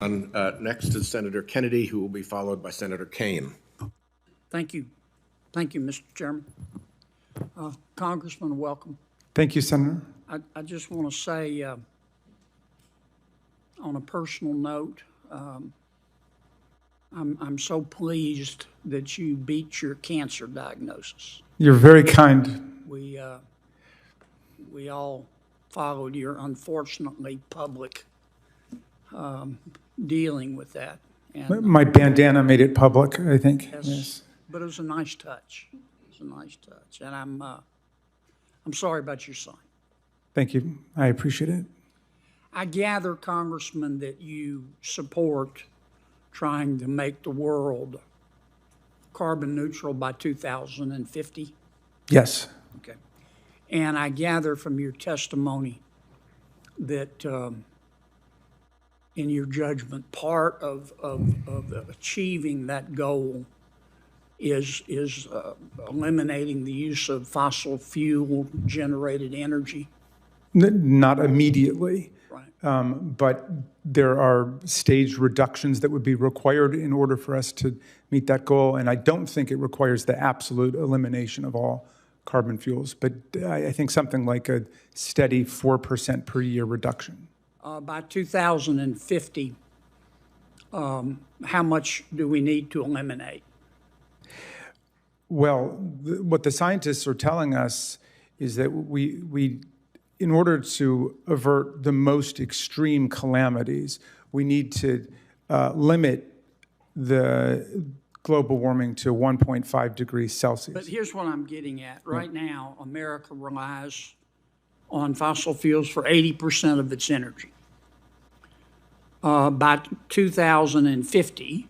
Next is Senator Kennedy, who will be followed by Senator Kane. Thank you. Thank you, Mr. Chairman. Congressman, welcome. Thank you, Senator. I just want to say, on a personal note, I'm so pleased that you beat your cancer diagnosis. You're very kind. We all followed your unfortunately public dealing with that. And, My bandana made it public, I think. Yes. But it was a nice touch. It was a nice touch, and I'm sorry about your son. Thank you. I appreciate it. I gather, Congressman, that you support trying to make the world carbon neutral by 2050? Yes. Okay. And I gather from your testimony that, in your judgment, part of achieving that goal is eliminating the use of fossil fuel generated energy. Not immediately, Right. but there are staged reductions that would be required in order for us to meet that goal. And I don't think it requires the absolute elimination of all carbon fuels, but I think something like a steady 4% per year reduction. By 2050, how much do we need to eliminate? Well, what the scientists are telling us is that we in order to avert the most extreme calamities, we need to limit the global warming to 1.5 degrees Celsius. But here's what I'm getting at. Right now, America relies on fossil fuels for 80% of its energy. By 2050,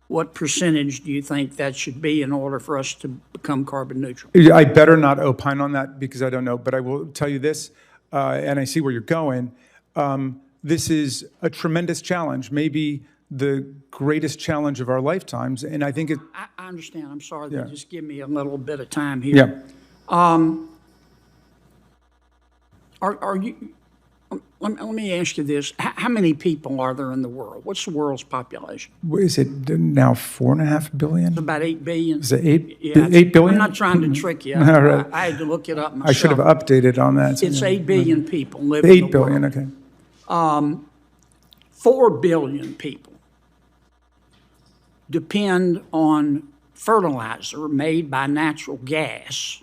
what percentage do you think that should be in order for us to become carbon neutral? I better not opine on that because I don't know, but I will tell you this, and I see where you're going. This is a tremendous challenge, maybe the greatest challenge of our lifetimes, and I think it... I understand. I'm sorry. Yeah. Just give me a little bit of time here. Yeah. Are you... Let me ask you this. How many people are there in the world? What's the world's population? Is it now 4.5 billion? It's about 8 billion. Is it 8, Yeah, 8 billion? I'm not trying to trick you. All right. I had to look it up myself. I should have updated on that. It's 8 billion people live in the 8 billion, world. okay. 4 billion people depend on fertilizer made by natural gas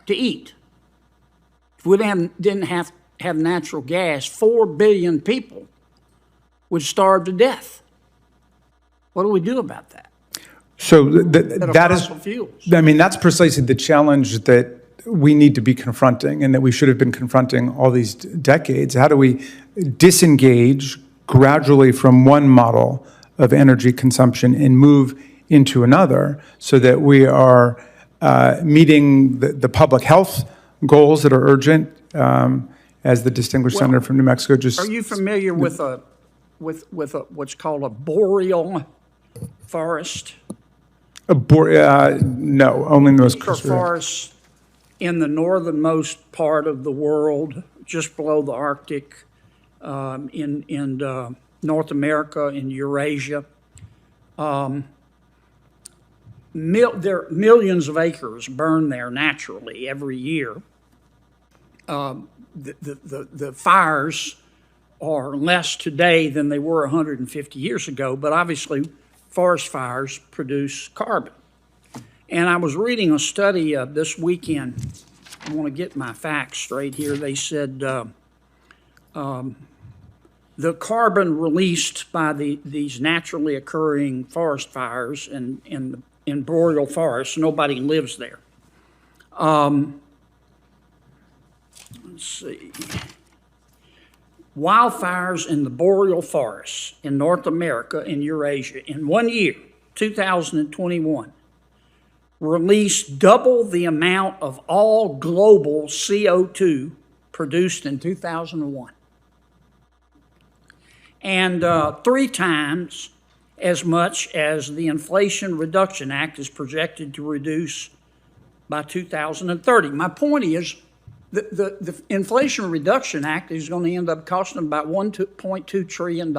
to eat. If we didn't have natural gas, 4 billion people would starve to death. What do we do about that? So that is, fuels. I mean, that's precisely the challenge that we need to be confronting and that we should have been confronting all these decades. How do we disengage gradually from one model of energy consumption and move into another so that we are meeting the public health goals that are urgent, as the distinguished senator from New Mexico just... Are you familiar with what's called a boreal forest? No, only in those... Forests in the northernmost part of the world, just below the Arctic, in North America, in Eurasia. Millions of acres burn there naturally every year. The fires are less today than they were 150 years ago, but obviously forest fires produce carbon. And I was reading a study this weekend. I want to get my facts straight here. They said the carbon released by these naturally occurring forest fires in boreal forests, nobody lives there. Let's see. Wildfires in the boreal forests in North America and Eurasia in 1 year, 2021, released double the amount of all global CO2 produced in 2001. And 3 times as much as the Inflation Reduction Act is projected to reduce by 2030. My point is, The Inflation Reduction Act is going to end up costing about $1.2 trillion.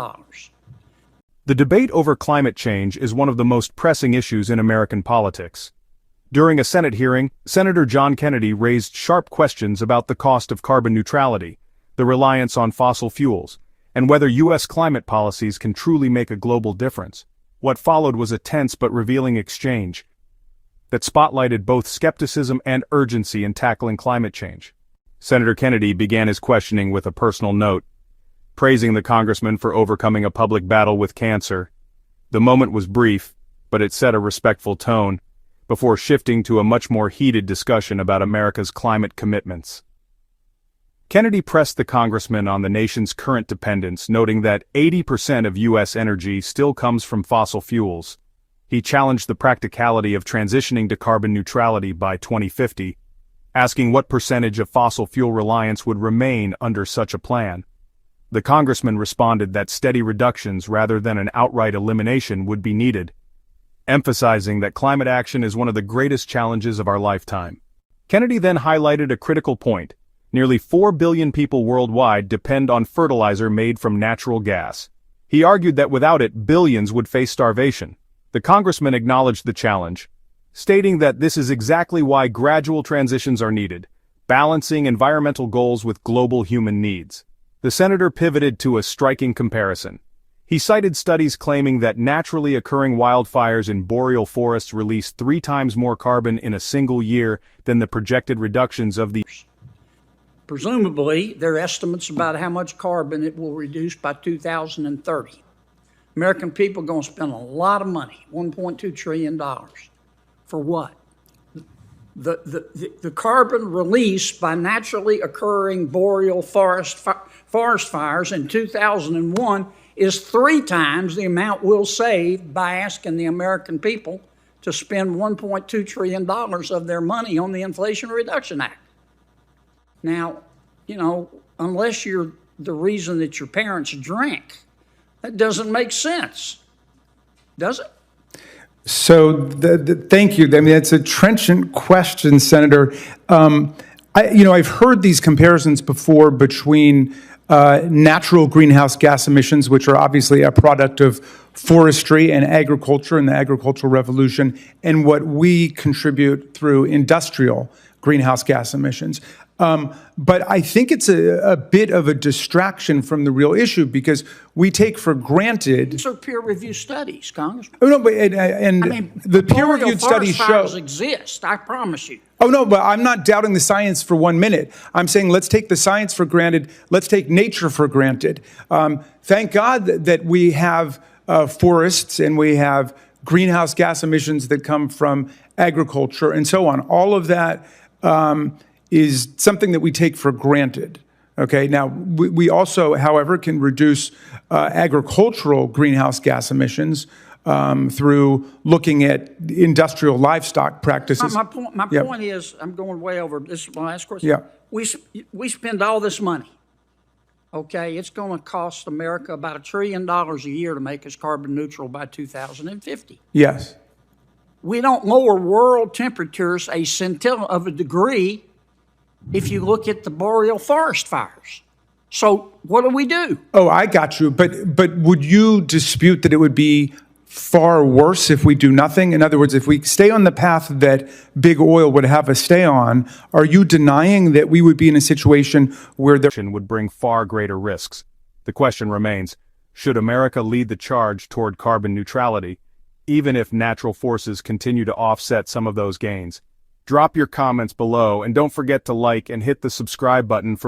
The debate over climate change is one of the most pressing issues in American politics. During a Senate hearing, Senator John Kennedy raised sharp questions about the cost of carbon neutrality, the reliance on fossil fuels, and whether U.S. climate policies can truly make a global difference. What followed was a tense but revealing exchange that spotlighted both skepticism and urgency in tackling climate change. Senator Kennedy began his questioning with a personal note, praising the congressman for overcoming a public battle with cancer. The moment was brief, but it set a respectful tone, before shifting to a much more heated discussion about America's climate commitments. Kennedy pressed the congressman on the nation's current dependence, noting that 80% of U.S. energy still comes from fossil fuels. He challenged the practicality of transitioning to carbon neutrality by 2050, asking what percentage of fossil fuel reliance would remain under such a plan. The congressman responded that steady reductions rather than an outright elimination would be needed, emphasizing that climate action is one of the greatest challenges of our lifetime. Kennedy then highlighted a critical point. Nearly 4 billion people worldwide depend on fertilizer made from natural gas. He argued that without it, billions would face starvation. The congressman acknowledged the challenge, stating that this is exactly why gradual transitions are needed, balancing environmental goals with global human needs. The senator pivoted to a striking comparison. He cited studies claiming that naturally occurring wildfires in boreal forests release 3 times more carbon in a single year than the projected reductions of the. Presumably, there are estimates about how much carbon it will reduce by 2030. American people are going to spend a lot of money, $1.2 trillion. For what? The carbon released by naturally occurring boreal forest fires in 2001 is 3 times the amount we'll save by asking the American people to spend $1.2 trillion of their money on the Inflation Reduction Act. Now, unless you're the reason that your parents drank, that doesn't make sense, does it? So, thank you. I mean, it's a trenchant question, Senator. I've heard these comparisons before between natural greenhouse gas emissions, which are obviously a product of forestry and agriculture and the agricultural revolution, and what we contribute through industrial greenhouse gas emissions. But I think it's a bit of a distraction from the real issue because we take for granted. These are peer-reviewed studies, Congressman. Oh no, but the peer-reviewed studies show exist. I promise you. Oh no, but I'm not doubting the science for 1 minute. I'm saying let's take the science for granted. Let's take nature for granted. Thank God that we have forests and we have greenhouse gas emissions that come from agriculture and so on. All of that is something that we take for granted. Okay, now we also, however, can reduce agricultural greenhouse gas emissions through looking at industrial livestock practices. My point is, I'm going way over. This is my last question. Yeah. We spend all this money. Okay, it's going to cost America about $1 trillion a year to make us carbon neutral by 2050. Yes. We don't lower world temperatures a scintilla of a degree if you look at the boreal forest fires. So what do? Oh, I got you. But would you dispute that it would be far worse if we do nothing? In other words, if we stay on the path that big oil would have us stay on, are you denying that we would be in a situation where there would bring far greater risks? The question remains, should America lead the charge toward carbon neutrality, even if natural forces continue to offset some of those gains? Drop your comments below and don't forget to like and hit the subscribe button for